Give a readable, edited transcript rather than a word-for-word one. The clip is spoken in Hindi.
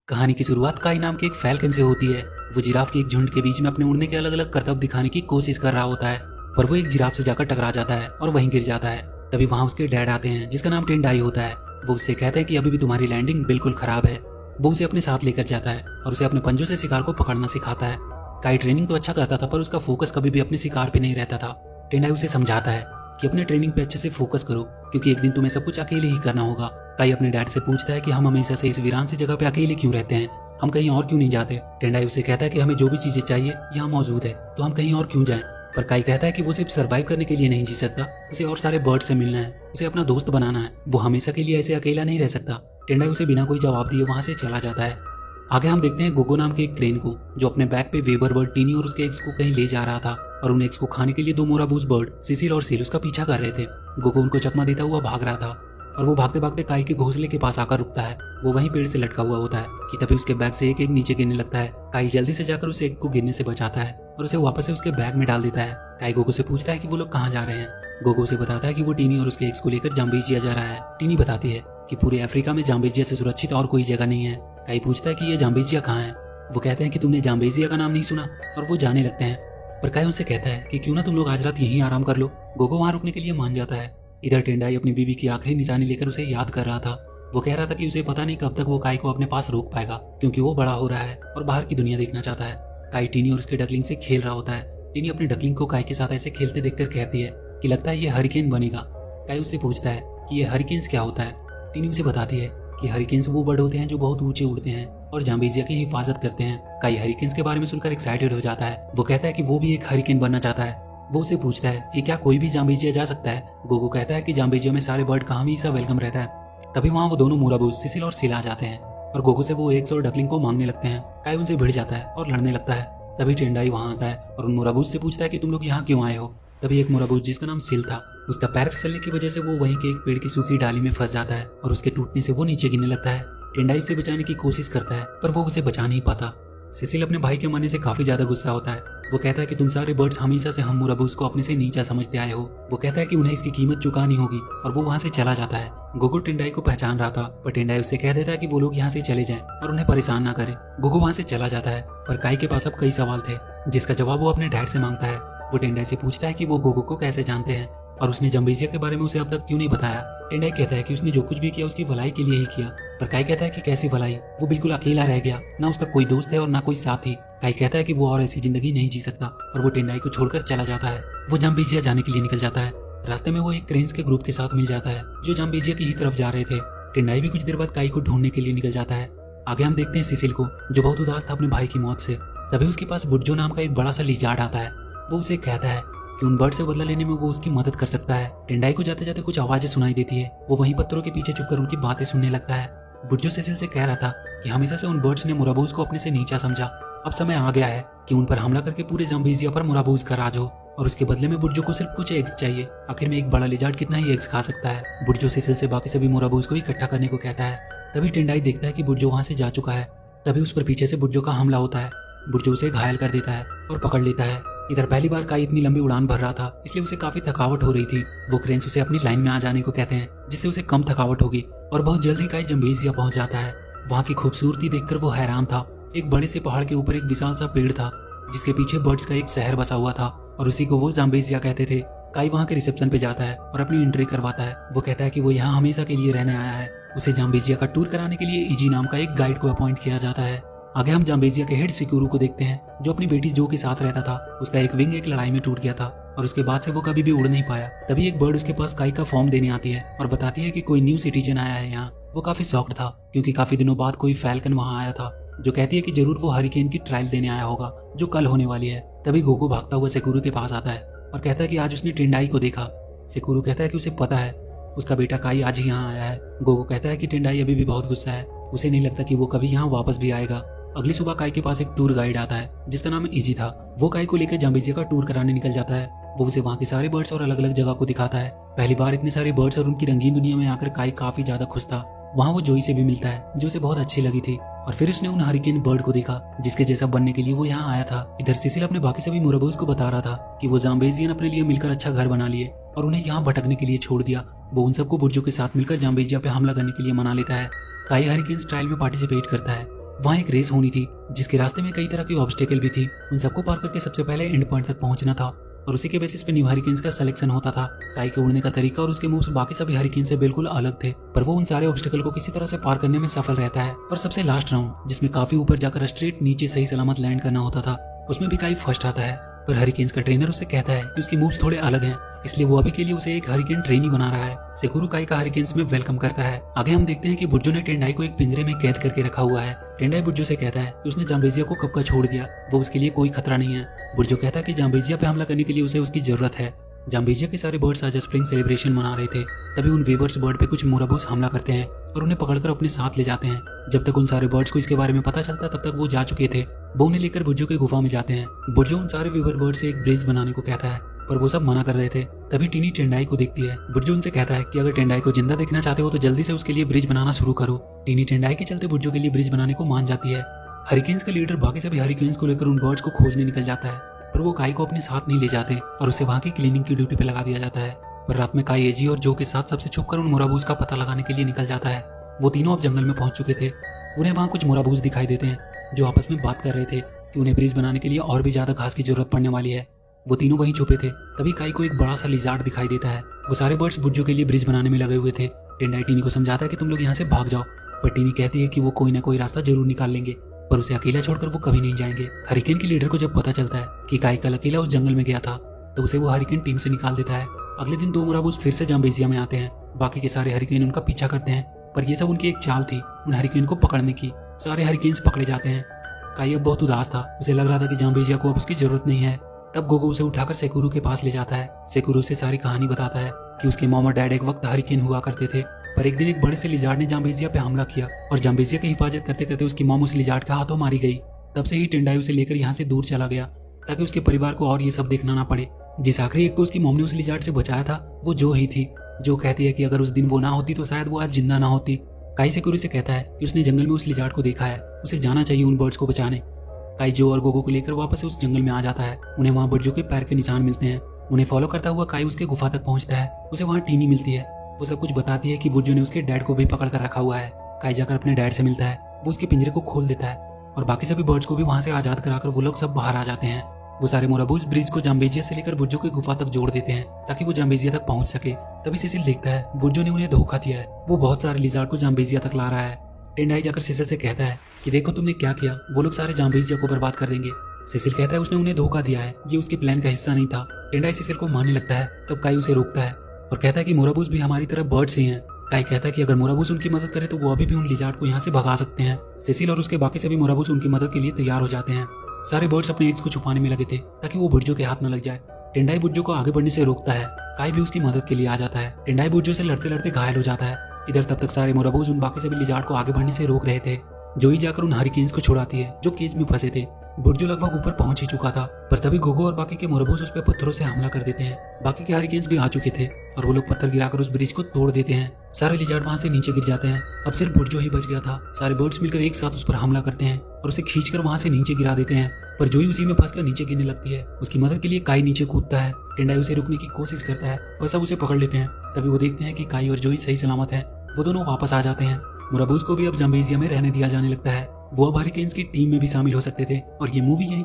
कहानी की शुरुआत काई नाम के एक फैल्कन से होती है। वो जिराफ के एक झुंड के बीच में अपने उड़ने के अलग अलग करतब दिखाने की कोशिश कर रहा होता है, पर वो एक जिराफ से जाकर टकरा जाता है और वहीं गिर जाता है। तभी वहां उसके डैड आते हैं, जिसका नाम टेंडाई होता है। वो उससे कहते हैं कि अभी भी तुम्हारी लैंडिंग बिल्कुल खराब है। वो उसे अपने साथ लेकर जाता है और उसे अपने पंजों से शिकार को पकड़ना सिखाता है। काई ट्रेनिंग तो अच्छा करता था, पर उसका फोकस कभी भी अपने शिकार पे नहीं रहता था। टेंडाई उसे समझाता है कि अपने ट्रेनिंग पे अच्छे से फोकस करो, क्योंकि एक दिन तुम्हें सब कुछ अकेले ही करना होगा। काई अपने डैड से पूछता है कि हम हमेशा से इस वीरान सी जगह पे अकेले क्यों रहते हैं, हम कहीं और क्यों नहीं जाते। टेंडाई उसे कहता है कि हमें जो भी चीजें चाहिए यहाँ मौजूद है, तो हम कहीं और क्यों जाएं। पर काई कहता है कि वो सिर्फ सर्वाइव करने के लिए नहीं जी सकता, उसे और सारे बर्ड से मिलना है, उसे अपना दोस्त बनाना है। वो हमेशा के लिए ऐसे अकेला नहीं रह सकता। टेंडाई उसे बिना कोई जवाब दिए वहां से चला जाता है। आगे हम देखते हैं गोगो नाम के एक क्रेन को, जो अपने बैग पे वेबर बर्ड टीनी और उसके एग्स को कहीं ले जा रहा था, और उन एग्स को खाने के लिए दो मोराबूस बर्ड सिसिल और सील उसका पीछा कर रहे थे। गोगो उनको चकमा देता हुआ भाग रहा था, और वो भागते भागते काई के घोंसले के पास आकर रुकता है। वो वहीं पेड़ से लटका हुआ होता है कि तभी उसके बैग से एक एक नीचे गिरने लगता है। काई जल्दी से जाकर उस एग को गिरने से बचाता है और उसे वापस से उसके बैग में डाल देता है। काई गोगो से पूछता है कि वो लोग कहाँ जा रहे हैं। गोगो से बताता है कि वो टीनी और उसके एग्स को लेकर जाम्बेजिया जा रहा है। टीनी बताती है कि पूरे अफ्रीका में जाम्बेजिया से सुरक्षित और कोई जगह नहीं है। काई पूछता है कि ये जाम्बेजिया कहाँ है। वो कहते हैं कि तुमने जाम्बेजिया का नाम नहीं सुना, और वो जाने लगते हैं। पर काई उनसे कहता है कि क्यों ना तुम लोग आज रात यहीं आराम कर लो। गोगो वहां रुकने के लिए मान जाता है। इधर टेंडाई अपनी बीवी की आखिरी निशानी लेकर उसे याद कर रहा था। वो कह रहा था कि उसे पता नहीं कब तक वो काई को अपने पास रोक पाएगा, क्योंकि वो बड़ा हो रहा है और बाहर की दुनिया देखना चाहता है। काई टीनी और उसके डकलिंग से खेल रहा होता है। टीनी अपनी डकलिंग को काई के साथ ऐसे खेलते देखकर कहती है कि लगता है ये हरिकेन बनेगा। काई उससे पूछता है कि ये हरिकेन्स क्या होता है। टीनी उसे बताती है कि हरिकेन्स वो बर्ड होते हैं जो बहुत ऊंचे उड़ते हैं और जाम्बेजिया की हिफाजत करते हैं। काई हरिकेन्स के बारे में सुनकर एक्साइटेड हो जाता है। वो कहता है कि वो भी एक हरिकेन बनना चाहता है। वो उसे पूछता है कि क्या कोई भी जाम्बेजिया जा सकता है। गोगो कहता है कि जाम्बेजिया में सारे बर्ड का हमेशा वेलकम रहता है। तभी वहाँ वो दोनों मोराबूस सिसिल और सील आ जाते हैं और गोगो से वो एग्स और डकलिंग को मांगने लगते हैं। काई उनसे भिड़ जाता है और लड़ने लगता है। तभी टेंडाई वहाँ आता है और उन मोराबूस से पूछता है कि तुम लोग यहाँ क्यों आए हो। तभी एक मोराबूस जिसका नाम सील था, उसका पैर फिसलने की वजह से वो वहीं के एक पेड़ की सूखी डाली में फंस जाता है और उसके टूटने से वो नीचे गिरने लगता है। टेंडाई उसे बचाने की कोशिश करता है, पर वो उसे बचा नहीं पाता। सिसिल अपने भाई के मरने से काफी ज्यादा गुस्सा होता है। वो कहता है कि तुम सारे बर्ड्स हमेशा से हम मोराबूस को अपने से नीचा समझते आए हो। वो कहता है कि उन्हें इसकी कीमत चुकानी होगी, और वो वहाँ से चला जाता है। गोगो टेंडाई को पहचान रहा था, पर टेंडाई उससे कह देता है कि वो लोग यहाँ से चले जाएं और उन्हें परेशान ना करें। गोगो वहाँ से चला जाता है, पर काई के पास अब कई सवाल थे, जिसका जवाब वो अपने डैड से मांगता है। वो टेंडाई से पूछता है कि वो गोगो को कैसे जानते हैं और उसने जाम्बेजिया के बारे में उसे अब तक क्यों नहीं बताया। टेंडाई कहता है कि उसने जो कुछ भी किया उसकी भलाई के लिए ही किया। पर काई कहता है कि कैसी भलाई, वो बिल्कुल अकेला रह गया, ना उसका कोई दोस्त है और ना कोई साथी। काई कहता है कि वो और ऐसी जिंदगी नहीं जी सकता, और वो टेंडाई को छोड़कर चला जाता है। वो जाम्बेजिया जाने के लिए निकल जाता है। रास्ते में वो एक क्रेन्स के ग्रुप के साथ मिल जाता है जो जाम्बेजिया की ही तरफ जा रहे थे। टेंडाई भी कुछ देर बाद काई को ढूंढने के लिए निकल जाता है। आगे हम देखते हैं सिसिल को, जो बहुत उदास था अपने भाई की मौत से। तभी उसके पास बुड्जो नाम का एक बड़ा सा लिजार्ड आता है। वो उसे कहता है कि उन बर्ड से बदला लेने में वो उसकी मदद कर सकता है। टेंडाई को जाते जाते कुछ आवाजें सुनाई देती है। वो वहीं पत्थरों के पीछे छुपकर उनकी बातें सुनने लगता है। बुड्जो सिसिल से कह रहा था कि हमेशा से उन बर्ड्स ने मोराबूस को अपने से नीचा समझा। अब समय आ गया है कि उन पर हमला करके पूरे जाम्बेजिया पर मोराबूस का राज हो, और उसके बदले में बुड्जो को सिर्फ कुछ एग्स चाहिए। आखिर में एक बड़ा लिजार्ड कितना ही एग्स खा सकता है। बुड्जो सिसिल से बाकी सभी मोराबूस को इकट्ठा करने को कहता है। तभी टेंडाई देखता है कि बुड्जो वहां से जा चुका है। तभी उस पर पीछे से बुड्जो का हमला होता है। बुड्जो उसे घायल कर देता है और पकड़ लेता है। इधर पहली बार काई इतनी लंबी उड़ान भर रहा था, इसलिए उसे काफी थकावट हो रही थी। वो क्रेन्स उसे अपनी लाइन में आ जाने को कहते हैं, जिससे उसे कम थकावट होगी, और बहुत जल्दी काई जाम्बेजिया पहुंच जाता है। वहाँ की खूबसूरती देखकर वो हैरान था। एक बड़े से पहाड़ के ऊपर एक विशाल सा पेड़ था, जिसके पीछे बर्ड्स का एक शहर बसा हुआ था, और उसी को वो जाम्बेजिया कहते थे। काई वहाँ के रिसेप्शन पे जाता है और अपनी एंट्री करवाता है। वो कहता है कि वो यहाँ हमेशा के लिए रहने आया है। उसे जाम्बेजिया का टूर कराने के लिए इजी नाम का एक गाइड को अपॉइंट किया जाता है। आगे हम जाम्बेजिया के हेड सिक्यूरू को देखते हैं, जो अपनी बेटी जो के साथ रहता था। उसका एक विंग एक लड़ाई में टूट गया था, और उसके बाद से वो कभी भी उड़ नहीं पाया। तभी एक बर्ड उसके पास काई का फॉर्म देने आती है और बताती है कि कोई न्यू सिटीजन आया है यहाँ। वो काफी शॉक्ड था, क्योंकि काफी दिनों बाद कोई फैल्कन वहाँ आया था, जो कहती है कि जरूर वो हरिकेन की ट्रायल देने आया होगा, जो कल होने वाली है। तभी गोगो भागता हुआ सिक्यूरू के पास आता है और कहता है कि आज उसने टेंडाई को देखा। सिक्यूरू कहता है कि उसे पता है, उसका बेटा काई आज ही यहाँ आया है। गोगो कहता है कि टेंडाई अभी भी बहुत गुस्सा है, उसे नहीं लगता कि वो कभी यहाँ वापस भी आएगा। अगली सुबह काई के पास एक टूर गाइड आता है, जिसका नाम इजी था। वो काई को लेकर जाम्बेजिया का टूर कराने निकल जाता है। वो उसे वहाँ के सारे बर्ड्स और अलग अलग जगह को दिखाता है। पहली बार इतने सारे बर्ड्स और उनकी रंगीन दुनिया में आकर काई काफी ज्यादा खुश था। वहाँ वो जोई से भी मिलता है, जो उसे बहुत अच्छी लगी थी, और फिर उसने उन हरिकेन बर्ड को देखा, जिसके जैसा बनने के लिए वो यहाँ आया था। इधर सिसिल अपने बाकी सभी मोराबूस को बता रहा था कि वो जाम्बेजियन अपने लिए मिलकर अच्छा घर बना लिए और उन्हें यहाँ भटकने के लिए छोड़ दिया। वो उन सबको बुर्जो के साथ मिलकर जाम्बेजिया पे हमला करने के लिए मना लेता है। काई हरिकेन स्टाइल में पार्टिसिपेट करता है वहाँ एक रेस होनी थी जिसके रास्ते में कई तरह की ऑब्स्टेकल भी थी। उन सबको पार करके सबसे पहले एंड पॉइंट तक पहुंचना था और उसी के बेसिस पे न्यू हरिकेन्स का सिलेक्शन होता था। काई के उड़ने का तरीका और उसके मूव्स बाकी सभी हरिकेन से बिल्कुल अलग थे, पर वो उन सारे ऑब्स्टेकल को किसी तरह से पार करने में सफल रहता है। और सबसे लास्ट राउंड जिसमें काफी ऊपर जाकर स्ट्रेट नीचे सही सलामत लैंड करना होता था, उसमें भी काई फर्स्ट आता है। पर हरिकेन्स का ट्रेनर उसे कहता है कि उसके मूव्स थोड़े अलग हैं, इसलिए वो अभी के लिए उसे एक हरिकेन ट्रेनी बना रहा है। सेकुरो काई का हरिकेन्स में वेलकम करता है। आगे हम देखते हैं कि बुर्जो ने टेंडाई को एक पिंजरे में कैद करके रखा हुआ है। टेंडाई बुर्जो से कहता है कि उसने जाम्बेजिया को कब का छोड़ दिया, वो उसके लिए कोई खतरा नहीं है। बुर्जो कहता है कि जाम्बेजिया पे हमला करने के लिए उसे उसकी जरूरत है। जाम्बेजिया के सारे बर्ड्स आज स्प्रिंग सेलिब्रेशन मना रहे थे, तभी उन वेबर्स बर्ड पे कुछ मोराबूस हमला करते हैं और उन्हें पकड़कर अपने साथ ले जाते हैं। जब तक उन सारे बर्ड्स को इसके बारे में पता चलता तब तक वो जा चुके थे। वो उन्हें लेकर बुर्जो की गुफा में जाते हैं। बुर्जो उन सारे वेबर बर्ड से एक ब्रिज बनाने को कहता है, पर वो सब मना कर रहे थे। तभी टीनी टेंडाई को देखती है। बुर्जो उनसे कहता है कि अगर टेंडाई को जिंदा देखना चाहते हो तो जल्दी से उसके लिए ब्रिज बनाना शुरू करो। टीनी टेंडाई के चलते बुर्जो के लिए ब्रिज बनाने को मान जाती है। हरिकेन्स का लीडर बाकी सभी हरिकेन्स को लेकर उन बर्ड्स को खोजने निकल जाता है, पर वो काई को अपने साथ नहीं ले जाते और उसे वहाँ की क्लीनिंग की ड्यूटी पे लगा दिया जाता है। पर रात में काई एजी और जो के साथ सबसे छुपकर उन मोराबूस का पता लगाने के लिए निकल जाता है। वो तीनों अब जंगल में पहुंच चुके थे। उन्हें वहाँ कुछ मोराबूस दिखाई देते हैं जो आपस में बात कर रहे थे कि उन्हें ब्रिज बनाने के लिए और भी ज्यादा घास की जरूरत पड़ने वाली है। वो तीनों वहीं छुपे थे। तभी काई को एक बड़ा सा लिजार्ड दिखाई देता है। वो सारे बर्ड्स बुर्जो के लिए ब्रिज बनाने में लगे हुए थे। टेंडाई टीनी को समझाता है कि तुम लोग यहाँ से भाग जाओ, पर टीनी कहती है कि वो कोई ना कोई रास्ता जरूर निकाल लेंगे, पर उसे अकेला छोड़कर वो कभी नहीं जाएंगे। हरिकेन के लीडर को जब पता चलता है कि काई कल अकेला उस जंगल में गया था, तो उसे वो हरिकेन टीम से निकाल देता है। अगले दिन दो मोराबूस फिर से जाम्बेजिया में आते हैं। बाकी के सारे हरिकेन उनका पीछा करते हैं, पर यह सब उनकी एक चाल थी उन हरिकेन को पकड़ने की। सारे हरिकेन्स पकड़े जाते हैं। काई अब बहुत उदास था। उसे लग रहा था कि जाम्बेजिया को अब उसकी जरूरत नहीं है। तब गोगो उसे उठाकर सेकुरो के पास ले जाता है। सेकुरो उसे सारी कहानी बताता है कि उसके मॉम और डैड एक वक्त हरिकेन हुआ करते थे, पर एक दिन एक बड़े से लिजार्ड ने जाम्बेजिया पे हमला किया और जाम्बेजिया की हिफाजत करते करते उसकी मॉम उस लिजार्ड के हाथों मारी गई। तब से ही टेंडाई उसे लेकर यहाँ से दूर चला गया ताकि उसके परिवार को और ये सब देखना ना पड़े। जिस आखिरी एक को उसकी मॉम ने उस लिजार्ड से बचाया था वो जो ही थी, जो कहती है कि अगर उस दिन वो ना होती तो शायद वो आज जिंदा ना होती। काई सेकुरो से कहता है कि उसने जंगल में उस लिजार्ड को देखा है, उसे जाना चाहिए उन बर्ड्स को बचाने। काई जो और गोगो को लेकर वापस उस जंगल में आ जाता है। उन्हें वहाँ बुर्जो के पैर के निशान मिलते हैं। उन्हें फॉलो करता हुआ काई उसके गुफा तक पहुंचता है। उसे वहाँ टीनी मिलती है। वो सब कुछ बताती है कि बुर्जो ने उसके डैड को भी पकड़ कर रखा हुआ है। काई जाकर अपने डैड से मिलता है। वो उसके पिंजरे को खोल देता है और बाकी सभी बर्ड्स को भी वहाँ से आजाद कराकर वो लोग सब बाहर आ जाते हैं। वो सारे मोराबूस ब्रिज को जाम्बेजिया से लेकर बुर्जो की गुफा तक जोड़ देते हैं ताकि वो जाम्बेजिया तक पहुंच सके। तभी सिसिल देखता है बुर्जो ने उन्हें धोखा दिया है। वो बहुत सारे लिजार्ड को जाम्बेजिया तक ला रहा है। टेंडाई जाकर सिसिल से कहता है कि देखो तुमने क्या किया, वो लोग सारे जाम्बेजिया को बर्बाद कर देंगे। सिसिल कहता है उसने उन्हें धोखा दिया है, ये उसके प्लान का हिस्सा नहीं था। टेंडाई सिसिल को मारने लगता है, तब काई उसे रोकता है और कहता है कि मोराबूस भी हमारी तरह बर्ड्स ही हैं। काई कहता है कि अगर मोराबूस उनकी मदद करे तो वो अभी भी उन लिजार्ड को यहाँ से भगा सकते हैं। सिसिल और उसके बाकी सभी मोराबूस उनकी मदद के लिए तैयार हो जाते हैं। सारे बर्ड्स अपने एग्स को छुपाने में लगे थे ताकि वो बुर्जो के हाथ न लग जाए। टेंडाई बुर्जो को आगे बढ़ने से रोकता है। काई भी उसकी मदद के लिए आ जाता है। टेंडाई बुर्जो से लड़ते लड़ते घायल हो जाता है। इधर तब तक सारे मोराबूस उन बाकी सभी लिजार्ड को आगे बढ़ने से रोक रहे थे। जोई जाकर उन हरिकेन्स को छुड़ाती है जो केज में फंसे थे। बुर्जो लगभग ऊपर पहुंच ही चुका था, पर तभी गोगो और बाकी के मोराबूस उस पर पत्थरों से हमला कर देते हैं। बाकी के हरिकेन्स भी आ चुके थे और वो लोग पत्थर गिराकर उस ब्रिज को तोड़ देते हैं। सारे लिजार्ड वहां से नीचे गिर जाते हैं। अब सिर्फ बुर्जो ही बच गया था। सारे बर्ड्स मिलकर एक साथ उस पर हमला करते हैं और उसे खींचकर वहां से नीचे गिरा देते हैं, पर जोई उसी में फंसकर नीचे गिरने लगती है। उसकी मदद के लिए काई नीचे कूदता है। टेंडाई उसे रुकने की कोशिश करता है और सब उसे पकड़ लेते हैं। तभी वो देखते हैं कि काई और जोई सही सलामत है। वो दोनों वापस आ जाते हैं। मोराबूस को भी अब जाम्बेजिया में रहने दिया जाने लगता है। वो अब हरिकेन्स की टीम में भी शामिल हो सकते थे और ये मूवी यहीं